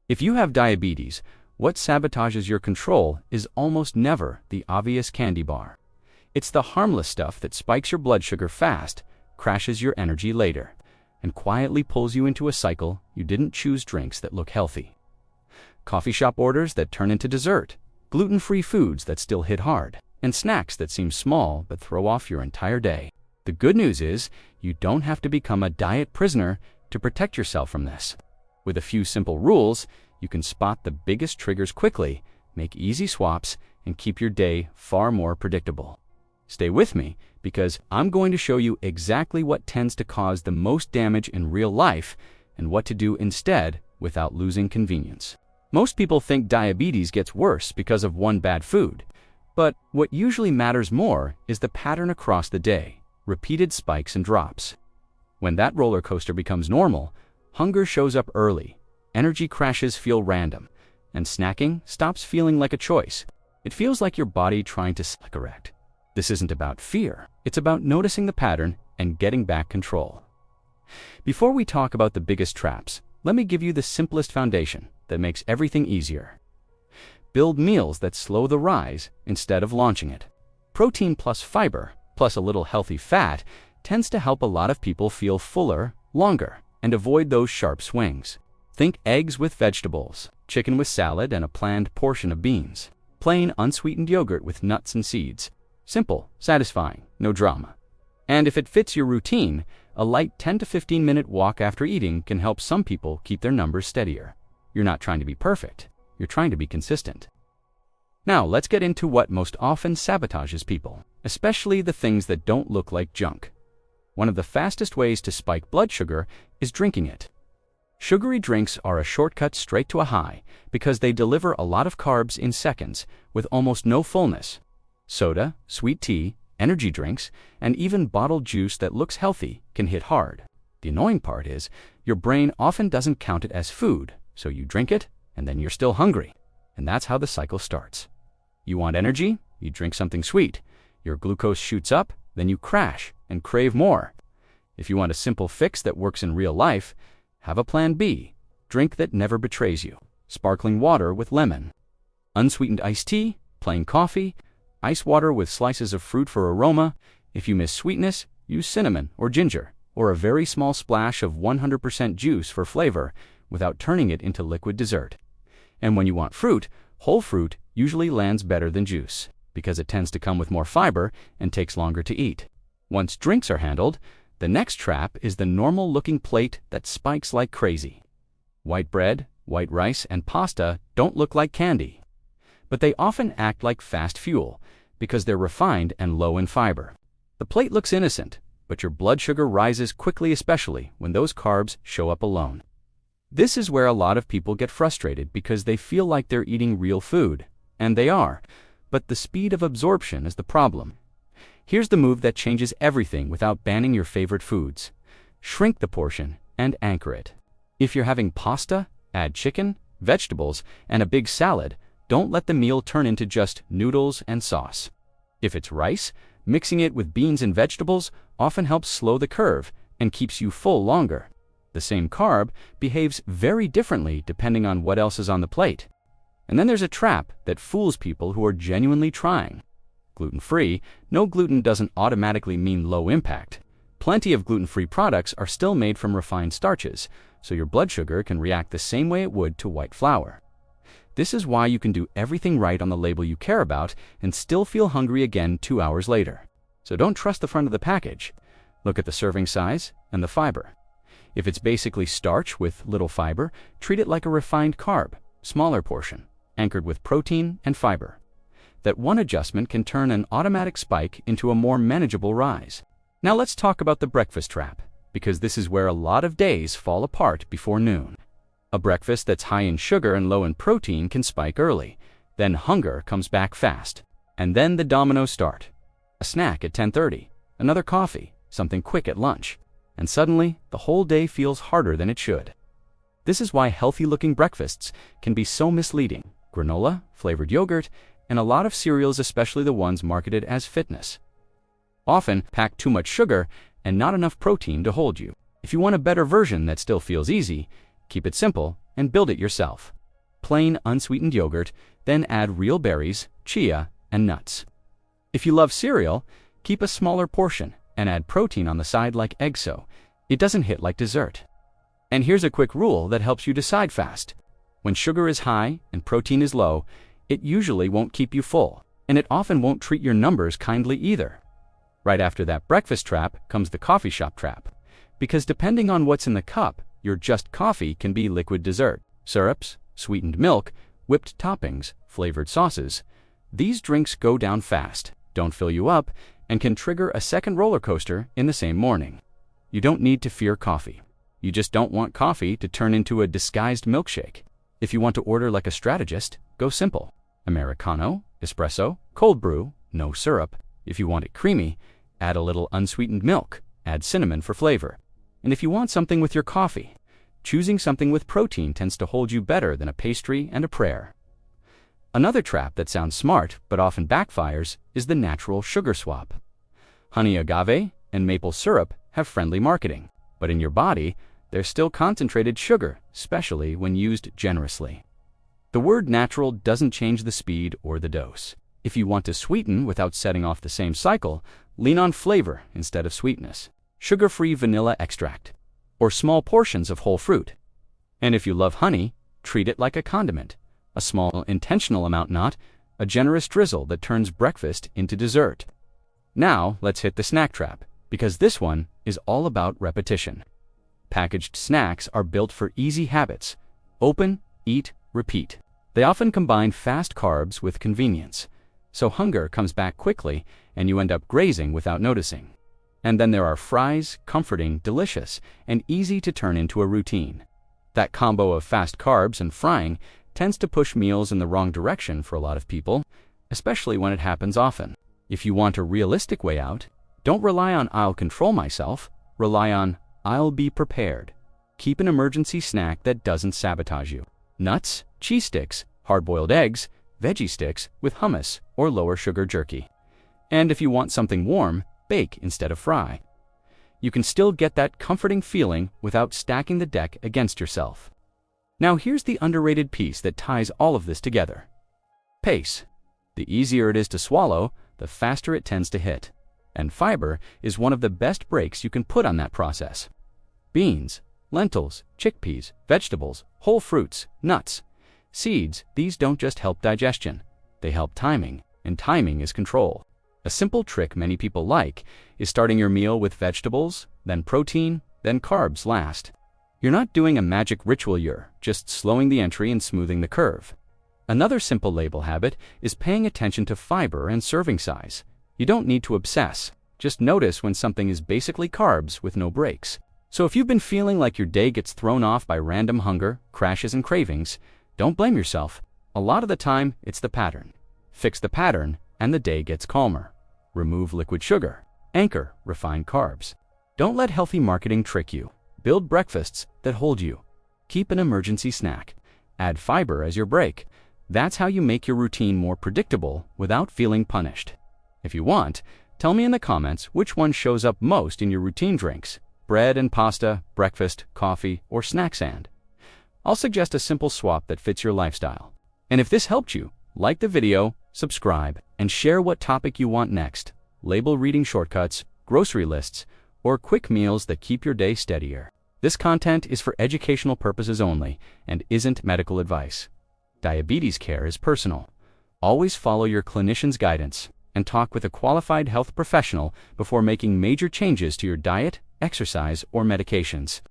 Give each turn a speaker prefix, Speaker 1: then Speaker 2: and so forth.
Speaker 1: If you have diabetes, what sabotages your control is almost never the obvious candy bar. It's the harmless stuff that spikes your blood sugar fast, crashes your energy later, and quietly pulls you into a cycle you didn't choose. Drinks that look healthy, coffee shop orders that turn into dessert, gluten-free foods that still hit hard, and snacks that seem small but throw off your entire day. The good news is, you don't have to become a diet prisoner to protect yourself from this. With a few simple rules, you can spot the biggest triggers quickly, make easy swaps, and keep your day far more predictable. Stay with me, because I'm going to show you exactly what tends to cause the most damage in real life and what to do instead without losing convenience. Most people think diabetes gets worse because of one bad food, but what usually matters more is the pattern across the day, repeated spikes and drops. When that roller coaster becomes normal, hunger shows up early, energy crashes feel random, and snacking stops feeling like a choice. It feels like your body trying to self-correct. This isn't about fear, it's about noticing the pattern and getting back control. Before we talk about the biggest traps, let me give you the simplest foundation that makes everything easier. Build meals that slow the rise instead of launching it. Protein plus fiber, plus a little healthy fat, tends to help a lot of people feel fuller, longer, and avoid those sharp swings. Think eggs with vegetables, chicken with salad and a planned portion of beans, plain unsweetened yogurt with nuts and seeds. Simple, satisfying, no drama. And if it fits your routine, a light 10 to 15 minute walk after eating can help some people keep their numbers steadier. You're not trying to be perfect, you're trying to be consistent. Now let's get into what most often sabotages people, especially the things that don't look like junk. One of the fastest ways to spike blood sugar is drinking it. Sugary drinks are a shortcut straight to a high because they deliver a lot of carbs in seconds with almost no fullness. Soda, sweet tea, energy drinks, and even bottled juice that looks healthy can hit hard. The annoying part is, your brain often doesn't count it as food, so you drink it, and then you're still hungry. And that's how the cycle starts. You want energy? You drink something sweet. Your glucose shoots up, then you crash and crave more. If you want a simple fix that works in real life, have a plan B. Drink that never betrays you. Sparkling water with lemon. Unsweetened iced tea, plain coffee, ice water with slices of fruit for aroma. If you miss sweetness, use cinnamon or ginger, or a very small splash of 100% juice for flavor without turning it into liquid dessert. And when you want fruit, whole fruit usually lands better than juice, because it tends to come with more fiber and takes longer to eat. Once drinks are handled, the next trap is the normal-looking plate that spikes like crazy. White bread, white rice, and pasta don't look like candy, but they often act like fast fuel because they're refined and low in fiber. The plate looks innocent, but your blood sugar rises quickly, especially when those carbs show up alone. This is where a lot of people get frustrated because they feel like they're eating real food, and they are, but the speed of absorption is the problem. Here's the move that changes everything without banning your favorite foods. Shrink the portion and anchor it. If you're having pasta, add chicken, vegetables, and a big salad. Don't let the meal turn into just noodles and sauce. If it's rice, mixing it with beans and vegetables often helps slow the curve and keeps you full longer. The same carb behaves very differently depending on what else is on the plate. And then there's a trap that fools people who are genuinely trying. Gluten-free, no gluten doesn't automatically mean low impact. Plenty of gluten-free products are still made from refined starches, so your blood sugar can react the same way it would to white flour. This is why you can do everything right on the label you care about and still feel hungry again 2 hours later. So don't trust the front of the package. Look at the serving size and the fiber. If it's basically starch with little fiber, treat it like a refined carb, smaller portion, anchored with protein and fiber. That one adjustment can turn an automatic spike into a more manageable rise. Now let's talk about the breakfast trap, because this is where a lot of days fall apart before noon. A breakfast that's high in sugar and low in protein can spike early, then hunger comes back fast, and then the dominoes start. A snack at 10:30, another coffee, something quick at lunch, and suddenly the whole day feels harder than it should. This is why healthy-looking breakfasts can be so misleading. Granola, flavored yogurt, and a lot of cereals, especially the ones marketed as fitness, often pack too much sugar and not enough protein to hold you. If you want a better version that still feels easy, keep it simple and build it yourself. plain unsweetened yogurt, then add real berries, chia, and nuts. If you love cereal, keep a smaller portion and add protein on the side like eggs so it doesn't hit like dessert. And here's a quick rule that helps you decide fast. When sugar is high and protein is low, it usually won't keep you full, and it often won't treat your numbers kindly either. Right after that breakfast trap comes the coffee shop trap, because depending on what's in the cup, your just coffee can be liquid dessert, syrups, sweetened milk, whipped toppings, flavored sauces. These drinks go down fast, don't fill you up, and can trigger a second roller coaster in the same morning. You don't need to fear coffee. You just don't want coffee to turn into a disguised milkshake. If you want to order like a strategist, go simple. Americano, espresso, cold brew, no syrup. If you want it creamy, add a little unsweetened milk, add cinnamon for flavor. And if you want something with your coffee, choosing something with protein tends to hold you better than a pastry and a prayer. Another trap that sounds smart but often backfires is the natural sugar swap. Honey agave and maple syrup have friendly marketing, but in your body, they're still concentrated sugar, especially when used generously. The word natural doesn't change the speed or the dose. If you want to sweeten without setting off the same cycle, lean on flavor instead of sweetness. Sugar-free vanilla extract, or small portions of whole fruit. And if you love honey, treat it like a condiment. A small, intentional amount, not a generous drizzle that turns breakfast into dessert. Now, let's hit the snack trap, because this one is all about repetition. Packaged snacks are built for easy habits. Open, eat, repeat. They often combine fast carbs with convenience, so hunger comes back quickly and you end up grazing without noticing. And then there are fries, comforting, delicious, and easy to turn into a routine. That combo of fast carbs and frying tends to push meals in the wrong direction for a lot of people, especially when it happens often. If you want a realistic way out, don't rely on "I'll control myself," rely on "I'll be prepared." Keep an emergency snack that doesn't sabotage you. Nuts, cheese sticks, hard-boiled eggs, veggie sticks with hummus or lower sugar jerky. And if you want something warm, bake instead of fry. You can still get that comforting feeling without stacking the deck against yourself. Now here's the underrated piece that ties all of this together. Pace. The easier it is to swallow, the faster it tends to hit. And fiber is one of the best brakes you can put on that process. Beans, lentils, chickpeas, vegetables, whole fruits, nuts, seeds, these don't just help digestion. They help timing, and timing is control. A simple trick many people like is starting your meal with vegetables, then protein, then carbs last. You're not doing a magic ritual, you're just slowing the entry and smoothing the curve. Another simple label habit is paying attention to fiber and serving size. You don't need to obsess. Just notice when something is basically carbs with no breaks. So if you've been feeling like your day gets thrown off by random hunger, crashes, and cravings, don't blame yourself. A lot of the time, it's the pattern. Fix the pattern, and the day gets calmer. Remove liquid sugar. Anchor refined carbs. Don't let healthy marketing trick you. Build breakfasts that hold you. Keep an emergency snack. Add fiber as your break. That's how you make your routine more predictable without feeling punished. If you want, tell me in the comments which one shows up most in your routine drinks: bread and pasta, breakfast, coffee, or snack sand. I'll suggest a simple swap that fits your lifestyle. And if this helped you, like the video, subscribe, and share what topic you want next: label reading shortcuts, grocery lists, or quick meals that keep your day steadier. This content is for educational purposes only and isn't medical advice. Diabetes care is personal. Always follow your clinician's guidance and talk with a qualified health professional before making major changes to your diet, exercise, or medications.